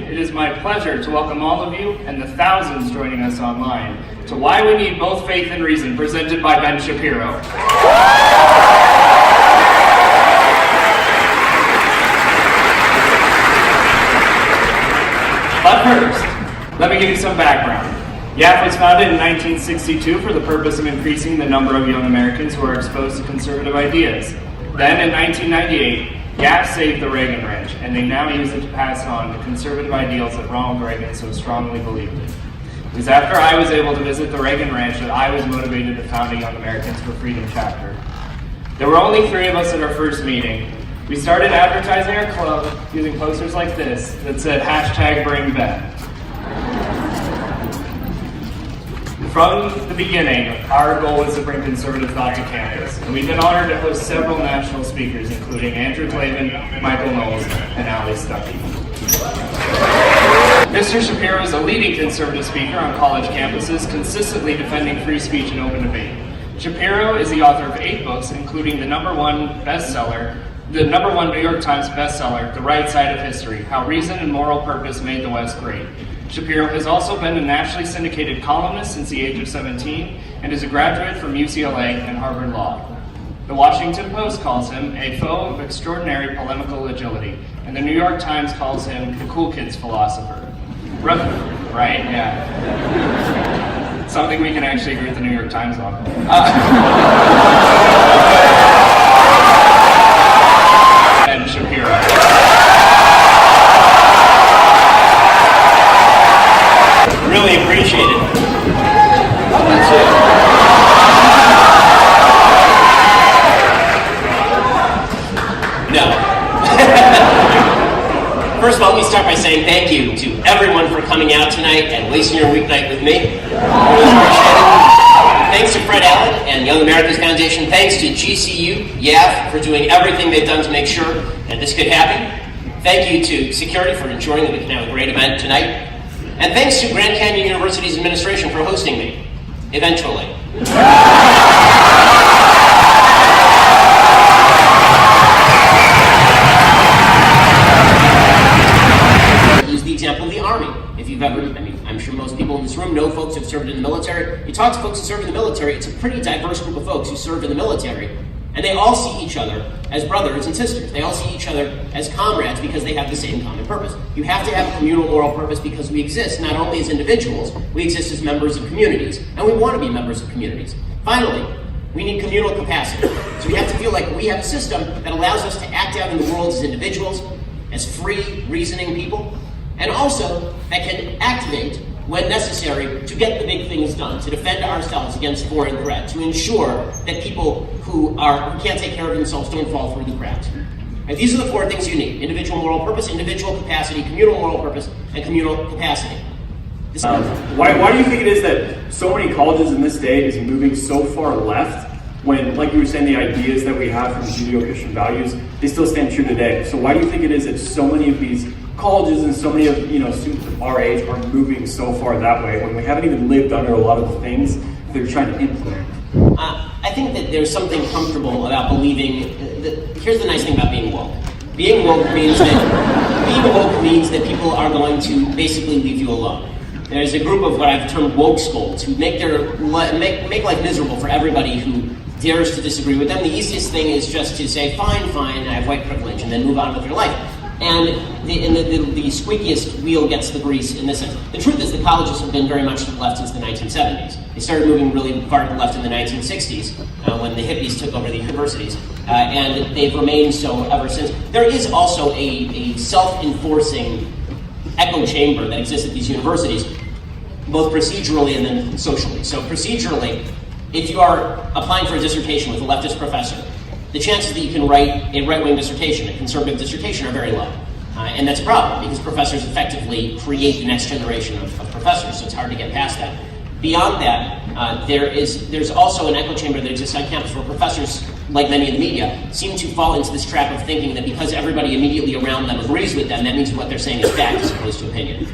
it is my pleasure to welcome all of you and the thousands joining us online to Why We Need Both Faith and Reason, presented by Ben Shapiro. But first, let me give you some background. YAF was founded in 1962 for the purpose of increasing the number of young Americans who are exposed to conservative ideas. Then in 1998, YAF saved the Reagan Ranch, and they now use it to pass on the conservative ideals that Ronald Reagan so strongly believed in. It was after I was able to visit the Reagan Ranch that I was motivated to found a Young Americans for Freedom chapter. There were only 3 of us at our first meeting. We started advertising our club using posters like this that said #BringBen. From the beginning, our goal was to bring conservative thought to campus, and we've been honored to host several national speakers, including Andrew Clavin, Michael Knowles, and Ali Stuckey. Mr. Shapiro is a leading conservative speaker on college campuses, consistently defending free speech and open debate. Shapiro is the author of 8 books, including the number one New York Times bestseller, The Right Side of History: How Reason and Moral Purpose Made the West Great. Shapiro has also been a nationally syndicated columnist since the age of 17 and is a graduate from UCLA and Harvard Law. The Washington Post calls him a foe of extraordinary polemical agility, and the New York Times calls him the cool kids philosopher. Right, yeah. Something we can actually agree with the New York Times on. And Shapiro. Really appreciate it. That's it. No. First of all, let me start by saying thank you to everyone for coming out tonight and wasting your weeknight with me. Really appreciate it. Thanks to Fred Allen and Young Americans Foundation. Thanks to GCU, YAF, for doing everything they've done to make sure that this could happen. Thank you to security for ensuring that we can have a great event tonight. And thanks to Grand Canyon University's administration for hosting me, eventually. Use the example of the Army. If you've ever, I'm sure most people in this room know folks who've served in the military. You talk to folks who serve in the military, it's a pretty diverse group of folks who serve in the military. And they all see each other as brothers and sisters. They all see each other as comrades because they have the same common purpose. You have to have a communal moral purpose because we exist not only as individuals, we exist as members of communities, and we want to be members of communities. Finally, we need communal capacity. So we have to feel like we have a system that allows us to act out in the world as individuals, as free, reasoning people, and also that can activate when necessary to get the big things done, to defend ourselves against foreign threat, to ensure that people who can't take care of themselves don't fall through the cracks. And these are the 4 things you need: individual moral purpose, individual capacity, communal moral purpose, and communal capacity. Why do you think it is that so many colleges in this day is moving so far left when, like you were saying, the ideas that we have from Judeo-Christian values, they still stand true today? So why do you think it is that so many of these colleges and so many of students of our age are moving so far that way when we haven't even lived under a lot of the things they're trying to implement? I think that there's something comfortable about believing here's the nice thing about being woke. Being woke means that people are going to basically leave you alone. There's a group of what I've termed woke scolds who make life miserable for everybody who dares to disagree with them. The easiest thing is just to say, fine, I have white privilege, and then move on with your life. And the squeakiest wheel gets the grease in this sense. The truth is that colleges have been very much to the left since the 1970s. They started moving really far to the left in the 1960s when the hippies took over the universities, and they've remained so ever since. There is also a self-enforcing echo chamber that exists at these universities, both procedurally and then socially. So procedurally, if you are applying for a dissertation with a leftist professor, the chances that you can write a right-wing dissertation, a conservative dissertation, are very low. And that's a problem because professors effectively create the next generation of professors, so it's hard to get past that. Beyond that, there's also an echo chamber that exists on campus where professors, like many in the media, seem to fall into this trap of thinking that because everybody immediately around them agrees with them, that means what they're saying is fact as opposed to opinion.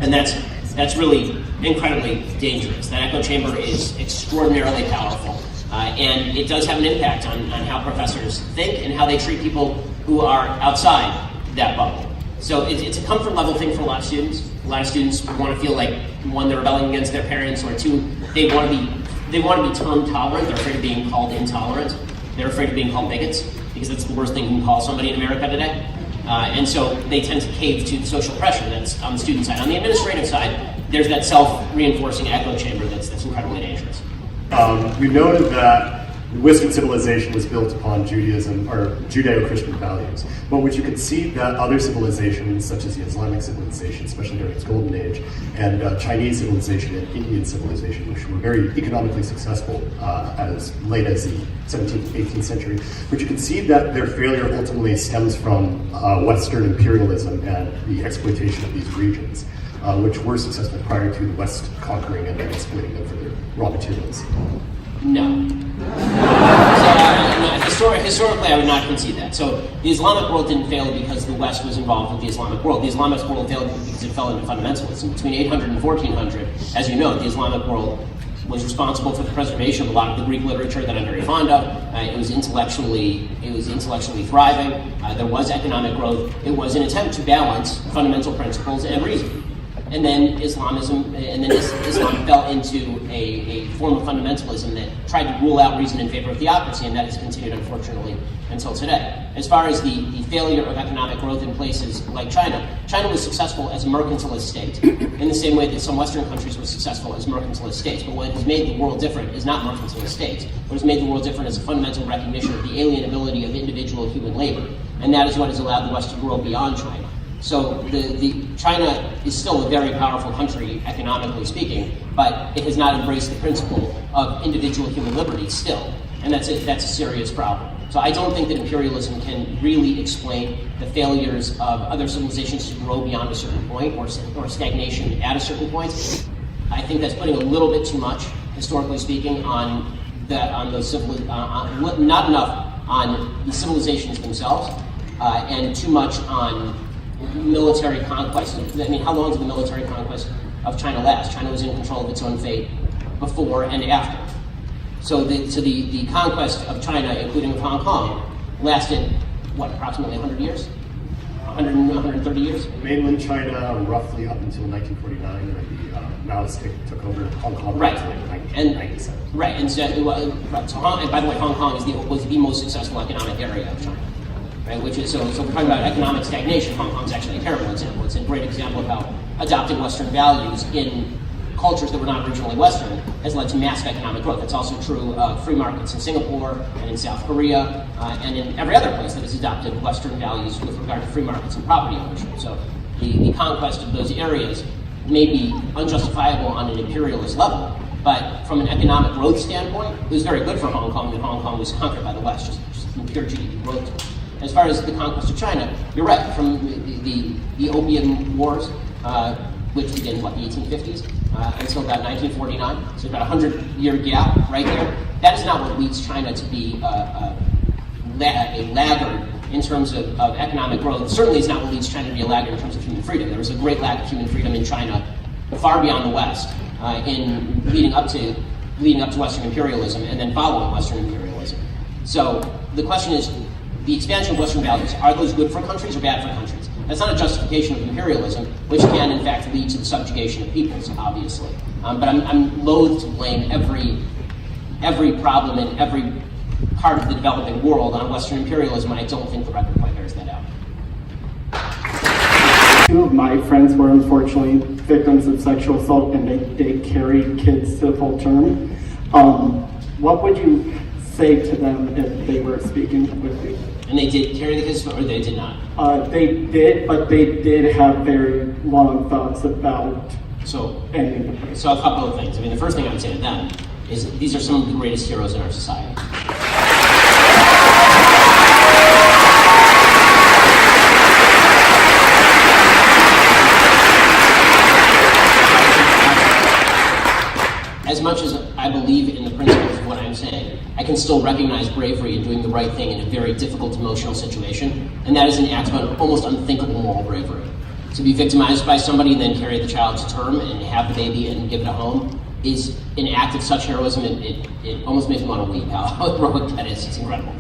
And that's really incredibly dangerous. That echo chamber is extraordinarily powerful. And it does have an impact on how professors think and how they treat people who are outside that bubble. So it's a comfort level thing for a lot of students. A lot of students want to feel like, one, they're rebelling against their parents, or two, they want to be term tolerant. They're afraid of being called intolerant. They're afraid of being called bigots, because that's the worst thing you can call somebody in America today. And so they tend to cave to the social pressure that's on the student side. On the administrative side, there's that self-reinforcing echo chamber that's incredibly dangerous. We noted that Western civilization was built upon Judaism or Judeo-Christian values, but would you concede that other civilizations, such as the Islamic civilization, especially during its golden age, and Chinese civilization and Indian civilization, which were very economically successful as late as the 17th, 18th century, would you concede that their failure ultimately stems from Western imperialism and the exploitation of these regions, which were successful prior to the West conquering and then exploiting them for their raw materials? No. Historically, I would not concede that. So the Islamic world didn't fail because the West was involved with the Islamic world. The Islamic world failed because it fell into fundamentalism. Between 800 and 1400, as you know, the Islamic world was responsible for the preservation of a lot of the Greek literature that I'm very fond of. It was intellectually thriving. There was economic growth. It was an attempt to balance fundamental principles and reason. And then Islam fell into a form of fundamentalism that tried to rule out reason in favor of theocracy, and that has continued, unfortunately, until today. As far as the failure of economic growth in places like China, China was successful as a mercantilist state, in the same way that some Western countries were successful as mercantilist states. But what has made the world different is not mercantilist states. What has made the world different is a fundamental recognition of the alienability of individual human labor, and that is what has allowed the West to grow beyond China. So China is still a very powerful country, economically speaking, but it has not embraced the principle of individual human liberty still, and that's a serious problem. So I don't think that imperialism can really explain the failures of other civilizations to grow beyond a certain point, or stagnation at a certain point. I think that's putting a little bit too much, historically speaking, not enough on the civilizations themselves, and too much on military conquest. I mean, how long did the military conquest of China last? China was in control of its own fate before and after. So the conquest of China, including of Hong Kong, lasted, approximately 100 years? 130 years? Mainland China, roughly up until 1949, when the Maoists took over Hong Kong. Right. Until 1997. Right, and so, and by the way, Hong Kong was the most successful economic area of China. Right, which is, so we're talking about economic stagnation. Hong Kong is actually a terrible example. It's a great example of how adopting Western values in cultures that were not originally Western has led to massive economic growth. It's also true of free markets in Singapore and in South Korea and in every other place that has adopted Western values with regard to free markets and property ownership. So the conquest of those areas may be unjustifiable on an imperialist level, but from an economic growth standpoint, it was very good for Hong Kong that Hong Kong was conquered by the West, just in pure GDP growth. As far as the conquest of China, you're right. From the Opium Wars, which began, the 1850s, until about 1949, so about a 100-year gap right there. That is not what leads China to be a laggard in terms of economic growth. Certainly is not what leads China to be a laggard in terms of human freedom. There was a great lack of human freedom in China, far beyond the West, in leading up to Western imperialism and then following Western imperialism. So the question is, the expansion of Western values, are those good for countries or bad for countries? That's not a justification of imperialism, which can in fact lead to the subjugation of peoples, obviously. But I'm loath to blame every problem in every part of the developing world on Western imperialism, and I don't think the record quite bears that out. Two of my friends were unfortunately victims of sexual assault, and they carried kids to full term. What would you say to them if they were speaking with you? And they did carry the kids, or they did not? They did, but they did have very long thoughts about ending the place. So a couple of things. I mean, the first thing I would say to them is these are some of the greatest heroes in our society. As much as I believe in the principles of what I'm saying, I can still recognize bravery in doing the right thing in a very difficult emotional situation, and that is an act of almost unthinkable moral bravery. To be victimized by somebody and then carry the child to term and have the baby and give it a home is an act of such heroism, it almost makes me want to weep how heroic that is. It's incredible.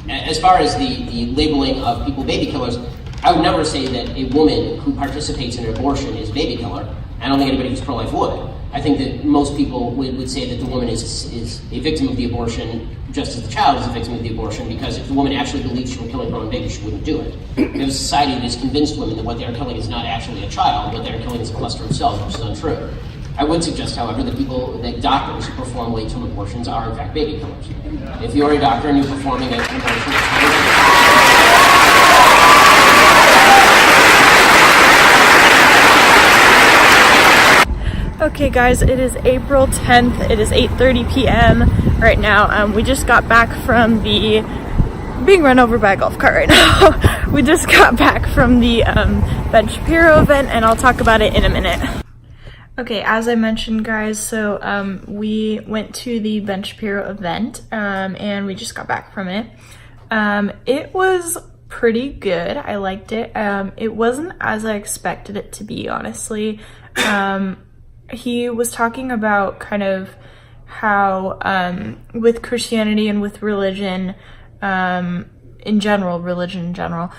As far as the labeling of people baby killers, I would never say that a woman who participates in an abortion is a baby killer. I don't think anybody who's pro-life would. I think that most people would say that the woman is a victim of the abortion just as the child is a victim of the abortion, because if the woman actually believed she were killing her own baby, she wouldn't do it. We have a society that has convinced women that what they are killing is not actually a child, what they are killing is a cluster of cells, which is untrue. I would suggest, however, that doctors who perform late-term abortions are in fact baby killers. If you're a doctor and you're performing an abortion, Okay guys, it is April 10th, it is 8:30 p.m. right now. We just got back from the, being run over by a golf cart right now. We just got back from the Ben Shapiro event, and I'll talk about it in a minute. Okay, as I mentioned guys, so we went to the Ben Shapiro event, and we just got back from it. It was pretty good, I liked it. It wasn't as I expected it to be, honestly. He was talking about kind of how with Christianity and with religion in general,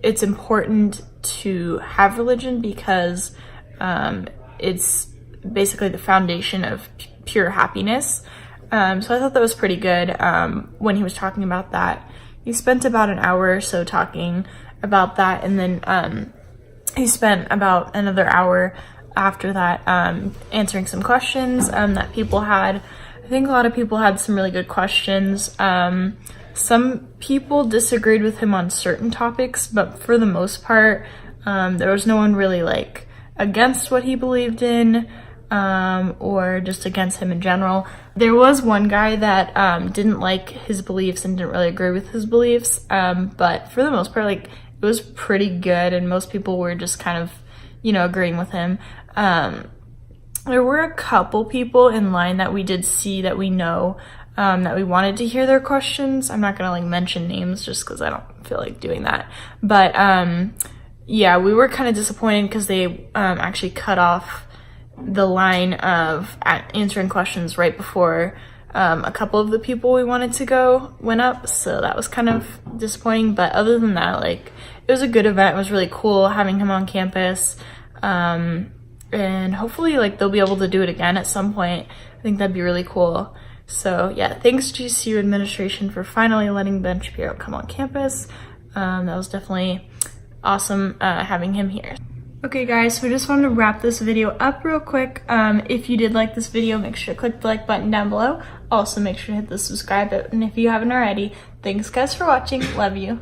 it's important to have religion because it's basically the foundation of pure happiness. So I thought that was pretty good when he was talking about that. He spent about an hour or so talking about that, and then he spent about another hour after that answering some questions that people had. I think a lot of people had some really good questions. Some people disagreed with him on certain topics, but for the most part there was no one really like against what he believed in or just against him in general. There was one guy that didn't like his beliefs and didn't really agree with his beliefs, but for the most part, like, it was pretty good, and most people were just kind of, you know, agreeing with him. There were a couple people in line that we did see that we know that we wanted to hear their questions. I'm not gonna like mention names just because I don't feel like doing that, but yeah, we were kind of disappointed because they actually cut off the line of answering questions right before a couple of the people we wanted to go went up, so that was kind of disappointing. But other than that, like, it was a good event. It was really cool having him on campus, and hopefully like they'll be able to do it again at some point. I think that'd be really cool. So yeah, thanks GCU administration for finally letting Ben Shapiro come on campus. That was definitely awesome having him here. Okay guys, so we just wanted to wrap this video up real quick. If you did like this video, make sure to click the like button down below. Also make sure to hit the subscribe button if you haven't already. Thanks guys for watching. Love you.